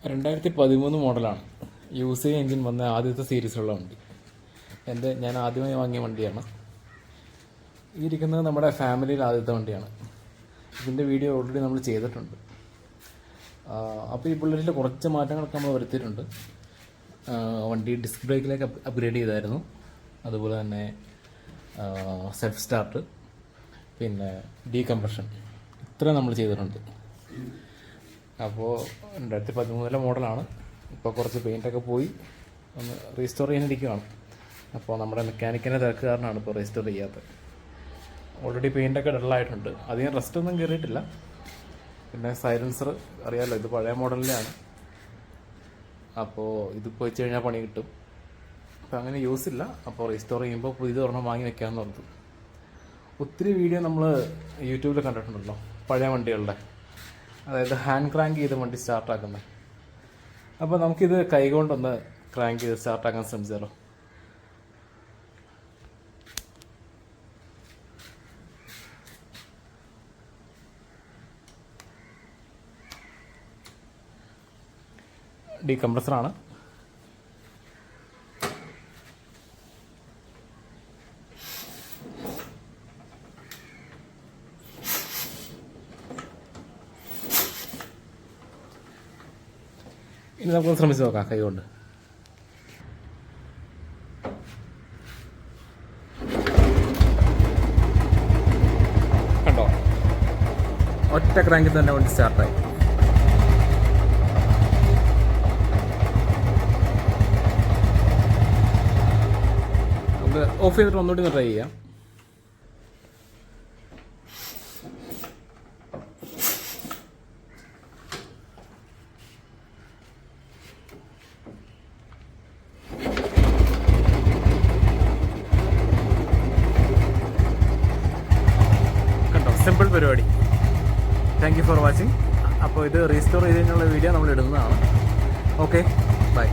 2013 മോഡലാണ്. Use engine വന്ന ആദ്യത്തെ സീരീസിലുള്ള വണ്ടി. ഞാൻ ആദ്യമായി വാങ്ങിയ വണ്ടിയാണ്. ഈ ഇരിക്കുന്നത് നമ്മുടെ ഫാമിലിയിൽ ആദ്യത്തെ വണ്ടിയാണ്. ഇതിൻ്റെ വീഡിയോ ഓൾറെഡി നമ്മൾ ചെയ്തിട്ടുണ്ട്. അപ്പോൾ ഈ ബുള്ളറ്റിൽ കുറച്ച് മാറ്റങ്ങളൊക്കെ നമ്മൾ വരുത്തിയിട്ടുണ്ട്. വണ്ടി ഡിസ്ക് ബ്രേക്കിലേക്ക് അപ്ഗ്രേഡ് ചെയ്തായിരുന്നു. അതുപോലെ തന്നെ സെൽഫ് സ്റ്റാർട്ട്, പിന്നെ ഡീകംപ്രഷൻ, ഇത്ര നമ്മൾ ചെയ്തിട്ടുണ്ട്. അപ്പോൾ 2013 മോഡലാണ്. ഇപ്പോൾ കുറച്ച് പെയിൻറ്റൊക്കെ പോയി ഒന്ന് റീസ്റ്റോർ ചെയ്യാനിരിക്കുകയാണ്. അപ്പോൾ നമ്മുടെ മെക്കാനിക്കിൻ്റെ തിരക്ക് കാരണമാണ് ഇപ്പോൾ റീസ്റ്റോർ ചെയ്യാത്തത്. ഓൾറെഡി പെയിൻറ്റൊക്കെ ഡള്ളായിട്ടുണ്ട്. അധികം റെസ്റ്റൊന്നും കയറിയിട്ടില്ല. പിന്നെ സൈലൻസർ അറിയാമല്ലോ, ഇത് പഴയ മോഡലിലാണ്. അപ്പോൾ ഇതിപ്പോൾ വെച്ച് കഴിഞ്ഞാൽ പണി കിട്ടും. അപ്പോൾ അങ്ങനെ യൂസ് ഇല്ല. അപ്പോൾ റീസ്റ്റോർ ചെയ്യുമ്പോൾ പുതിയത് ഒരെണ്ണം വാങ്ങി വെക്കാമെന്ന് ഓർത്തു. ഒത്തിരി വീഡിയോ നമ്മൾ യൂട്യൂബിൽ കണ്ടിട്ടുണ്ടല്ലോ പഴയ വണ്ടികളുടെ, അതായത് ഹാൻഡ് ക്രാങ്ക് ചെയ്ത് വണ്ടി സ്റ്റാർട്ടാക്കുന്നത്. അപ്പോൾ നമുക്കിത് കൈകൊണ്ടൊന്ന് ക്രാങ്ക് ചെയ്ത് സ്റ്റാർട്ടാക്കാൻ ശ്രമിച്ചാലോ. ഡീകംപ്രസറാണ്. ഇനി നമുക്ക് ശ്രമിച്ച് നോക്കാം കൈകൊണ്ട്. കണ്ടോ, ഒറ്റ ക്രാങ്കിൽ തന്നെ വണ്ടി സ്റ്റാർട്ടായി. നമുക്ക് ഓഫ് ചെയ്തിട്ട് ഒന്നുകൂടി ട്രൈ ചെയ്യാം. സിമ്പിൾ പരിപാടി. Thank you for watching. അപ്പോൾ ഇത് റീസ്റ്റോർ ചെയ്ത് കഴിഞ്ഞുള്ള വീഡിയോ നമ്മൾ ഇടുന്നതാണ്. Okay, by.